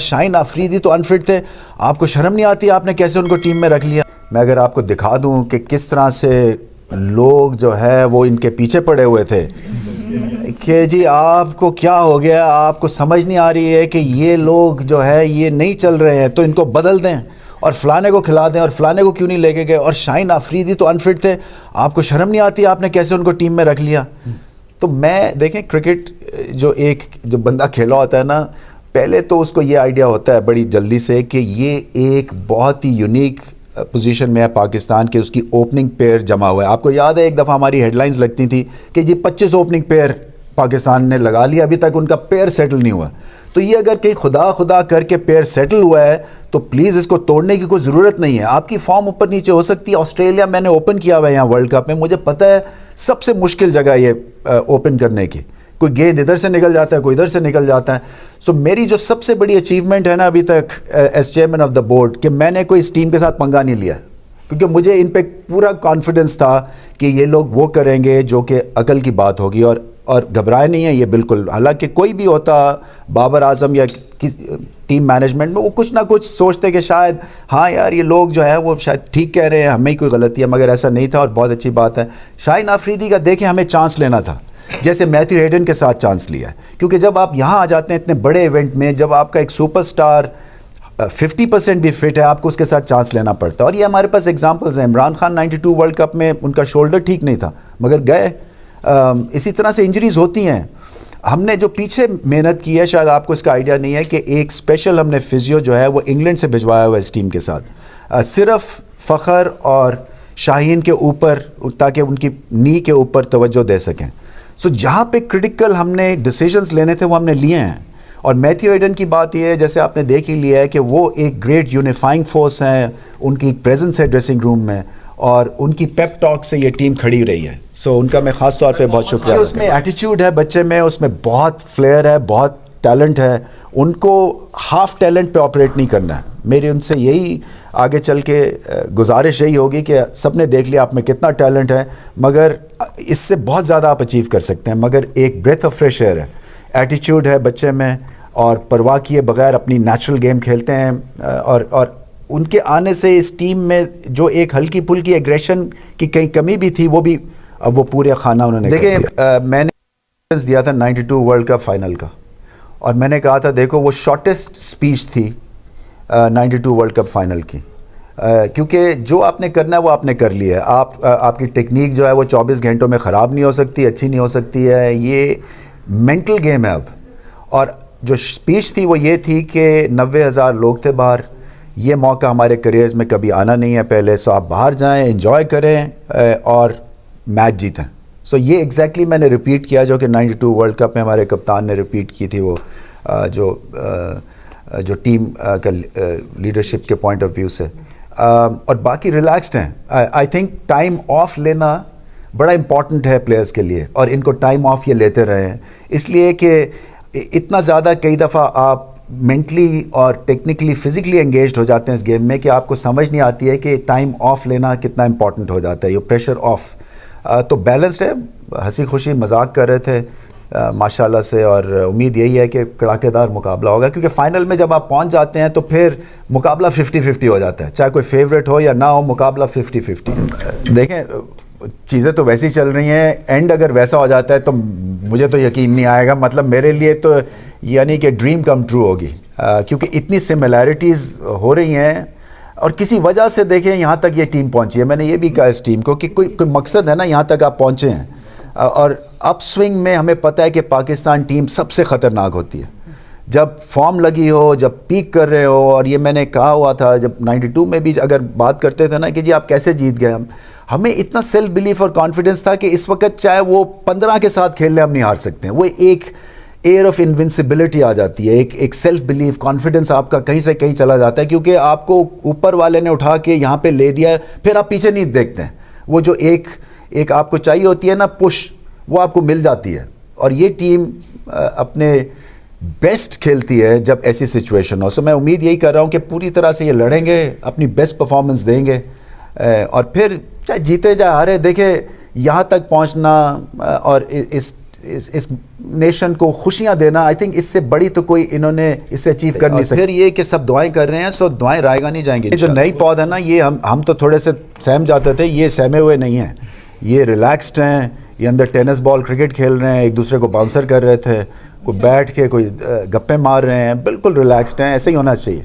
شاہین آفریدی تو انفٹ تھے, آپ کو شرم نہیں آتی آپ نے کیسے ان کو ٹیم میں رکھ لیا؟ میں اگر آپ کو دکھا دوں کہ کس طرح سے لوگ جو ہے وہ ان کے پیچھے پڑے ہوئے تھے کہ جی آپ کو کیا ہو گیا, آپ کو سمجھ نہیں آ رہی ہے کہ یہ لوگ جو ہے یہ نہیں چل رہے ہیں تو ان کو بدل دیں اور فلانے کو کھلا دیں, اور فلانے کو کیوں نہیں لے کے گئے, اور شاہین آفریدی تو انفٹ تھے, آپ کو شرم نہیں آتی آپ نے کیسے ان کو ٹیم میں رکھ لیا؟ تو میں دیکھیں کرکٹ جو بندہ کھیلا ہوتا ہے نا, پہلے تو اس کو یہ آئیڈیا ہوتا ہے بڑی جلدی سے کہ یہ ایک بہت ہی یونیک پوزیشن میں ہے پاکستان کے, اس کی اوپننگ پیئر جمع ہوا ہے. آپ کو یاد ہے ایک دفعہ ہماری ہیڈ لائنز لگتی تھی کہ جی 25 اوپننگ پیئر پاکستان نے لگا لیا, ابھی تک ان کا پیئر سیٹل نہیں ہوا. تو یہ اگر کہیں خدا کر کے پیئر سیٹل ہوا ہے تو پلیز اس کو توڑنے کی کوئی ضرورت نہیں ہے. آپ کی فارم اوپر نیچے ہو سکتی ہے. آسٹریلیا میں نے اوپن کیا ہوا ہے یہاں ورلڈ کپ میں, مجھے پتہ ہے سب سے مشکل جگہ یہ اوپن کرنے کی, کوئی گیند ادھر سے نکل جاتا ہے, کوئی ادھر سے نکل جاتا ہے. سو میری جو سب سے بڑی اچیومنٹ ہے نا ابھی تک as chairman of the board, کہ میں نے کوئی اس ٹیم کے ساتھ پنگا نہیں لیا, کیونکہ مجھے ان پہ پورا کانفیڈنس تھا کہ یہ لوگ وہ کریں گے جو کہ عقل کی بات ہوگی, اور گھبرائے نہیں ہیں یہ بالکل. حالانکہ کوئی بھی ہوتا بابر اعظم یا ٹیم مینجمنٹ میں, وہ کچھ نہ کچھ سوچتے کہ شاید ہاں یار یہ لوگ جو ہے وہ شاید ٹھیک کہہ رہے ہیں, ہمیں ہی کوئی غلطی ہے, مگر ایسا نہیں تھا. اور بہت اچھی بات ہے شاہین آفریدی کا, دیکھیں ہمیں چانس لینا تھا جیسے میتھیو ہیڈن کے ساتھ چانس لیا ہے, کیونکہ جب آپ یہاں آ جاتے ہیں اتنے بڑے ایونٹ میں, جب آپ کا ایک سپر سٹار 50% بھی فٹ ہے, آپ کو اس کے ساتھ چانس لینا پڑتا ہے. اور یہ ہمارے پاس ایگزامپلز ہیں. عمران خان 92 ورلڈ کپ میں ان کا شولڈر ٹھیک نہیں تھا مگر گئے. اسی طرح سے انجریز ہوتی ہیں. ہم نے جو پیچھے محنت کی ہے, شاید آپ کو اس کا آئیڈیا نہیں ہے کہ ایک اسپیشل ہم نے فزیو جو ہے وہ انگلینڈ سے بھجوایا ہوا ہے اس ٹیم کے ساتھ, صرف فخر اور شاہین کے اوپر, تاکہ ان کی نی کے اوپر توجہ دے سکیں. سو جہاں پہ کرٹیکل ہم نے ڈیسیجنز لینے تھے وہ ہم نے لیے ہیں. اور میتھیو ہیڈن کی بات یہ ہے, جیسے آپ نے دیکھ ہی لیا ہے کہ وہ ایک گریٹ یونیفائنگ فورس ہیں, ان کی پریزنس ہے ڈریسنگ روم میں, اور ان کی پیپ ٹاک سے یہ ٹیم کھڑی رہی ہے. سو ان کا میں خاص طور پہ بہت شکریہ. اس میں ایٹیچیوڈ ہے بچے میں, اس میں بہت فلیئر ہے, بہت ٹیلنٹ ہے. ان کو ہاف ٹیلنٹ پہ آپریٹ نہیں کرنا ہے. میری ان سے یہی آگے چل کے گزارش یہی ہوگی کہ سب نے دیکھ لیا آپ میں کتنا ٹیلنٹ ہے, مگر اس سے بہت زیادہ آپ اچیو کر سکتے ہیں. مگر ایک بریتھ آف فریش ایئر ہے, ایٹیچیوڈ ہے بچے میں, اور پرواہ کیے بغیر اپنی نیچرل گیم کھیلتے ہیں. اور ان کے آنے سے اس ٹیم میں جو ایک ہلکی پھلکی ایگریشن کی کہیں کمی بھی تھی, وہ بھی اب وہ پورے خانہ انہوں نے دیکھیں. میں نے دیا تھا 92 ورلڈ کپ فائنل کا, اور میں نے کہا تھا دیکھو وہ شارٹیسٹ اسپیچ تھی 92 ورلڈ کپ فائنل کی, کیونکہ جو آپ نے کرنا ہے وہ آپ نے کر لیا ہے. آپ کی ٹیکنیک جو ہے وہ 24 گھنٹوں میں خراب نہیں ہو سکتی, اچھی نہیں ہو سکتی ہے. یہ مینٹل گیم ہے اب. اور جو اسپیچ تھی وہ یہ تھی کہ 90,000 لوگ تھے باہر, یہ موقع ہمارے کریئرز میں کبھی آنا نہیں ہے پہلے, سو آپ باہر جائیں, انجوائے کریں اور میچ جیتیں. سو یہ ایگزیکٹلی میں نے ریپیٹ کیا جو کہ 92 ورلڈ کپ میں ہمارے کپتان نے ریپیٹ کی تھی. وہ جو ٹیم کا لیڈرشپ کے پوائنٹ آف ویو سے, اور باقی ریلیکسڈ ہیں. آئی تھنک ٹائم آف لینا بڑا امپورٹنٹ ہے پلیئرز کے لیے, اور ان کو ٹائم آف یہ لیتے رہے ہیں, اس لیے کہ اتنا زیادہ کئی دفعہ آپ مینٹلی اور ٹیکنیکلی فزیکلی انگیجڈ ہو جاتے ہیں اس گیم میں کہ آپ کو سمجھ نہیں آتی ہے کہ ٹائم آف لینا کتنا امپورٹنٹ ہو جاتا ہے, یہ پریشر آف. تو بیلنسڈ ہے, ہنسی خوشی مذاق کر رہے تھے ماشاءاللہ سے, اور امید یہی ہے کہ کڑاکے دار مقابلہ ہوگا, کیونکہ فائنل میں جب آپ پہنچ جاتے ہیں تو پھر مقابلہ 50-50 ہو جاتا ہے, چاہے کوئی فیوریٹ ہو یا نہ ہو, مقابلہ 50-50. دیکھیں چیزیں تو ویسی چل رہی ہیں, اینڈ اگر ویسا ہو جاتا ہے تو مجھے تو یقین نہیں آئے گا, مطلب میرے لیے تو یعنی کہ ڈریم کم ٹرو ہوگی, کیونکہ اتنی سملیرٹیز ہو رہی ہیں, اور کسی وجہ سے دیکھیں یہاں تک یہ ٹیم پہنچی ہے. میں نے یہ بھی کہا اس ٹیم کو کہ کوئی مقصد ہے نا, یہاں تک آپ پہنچے ہیں. اور اپ سوئنگ میں ہمیں پتہ ہے کہ پاکستان ٹیم سب سے خطرناک ہوتی ہے, جب فارم لگی ہو, جب پیک کر رہے ہو. اور یہ میں نے کہا ہوا تھا جب 92 میں بھی اگر بات کرتے تھے نا کہ جی آپ کیسے جیت گئے, ہمیں اتنا سیلف بلیف اور کانفیڈنس تھا کہ اس وقت چاہے وہ 15 کے ساتھ کھیل لیں ہم نہیں ہار سکتے ہیں. وہ ایک ایئر آف انوینسیبلٹی آ جاتی ہے, ایک سیلف بلیف, کانفیڈنس آپ کا کہیں سے کہیں چلا جاتا ہے, کیونکہ آپ کو اوپر والے نے اٹھا کے یہاں پہ لے دیا ہے, پھر آپ پیچھے نہیں دیکھتے ہیں. وہ جو ایک آپ کو چاہیے ہوتی ہے نا پش, وہ آپ کو مل جاتی ہے. اور یہ ٹیم اپنے بیسٹ کھیلتی ہے جب ایسی سچویشن ہو. سو میں امید یہی کر رہا ہوں کہ پوری طرح سے یہ لڑیں گے, اپنی بیسٹ پرفارمنس دیں گے, اور پھر چاہے جیتے چاہے ہارے. دیکھیں یہاں تک پہنچنا اور اس اس نیشن کو خوشیاں دینا, آئی تھنک اس سے بڑی تو کوئی انہوں نے اس سے اچیو کر نہیں سکتے. پھر یہ کہ سب دعائیں کر رہے ہیں, سو دعائیں رائے گا نہیں جائیں گی. یہ جو نئی پود ہے نا, یہ ہم تو تھوڑے سے سہم جاتے تھے, یہ سہمے ہوئے نہیں ہیں, یہ ریلیکسڈ ہیں, یہ اندر ٹینس بال کرکٹ کھیل رہے ہیں, ایک دوسرے کو باؤنسر کر رہے تھے, کوئی بیٹھ کے کوئی گپے مار رہے ہیں, بالکل ریلیکسڈ ہیں. ایسے ہی ہونا چاہیے.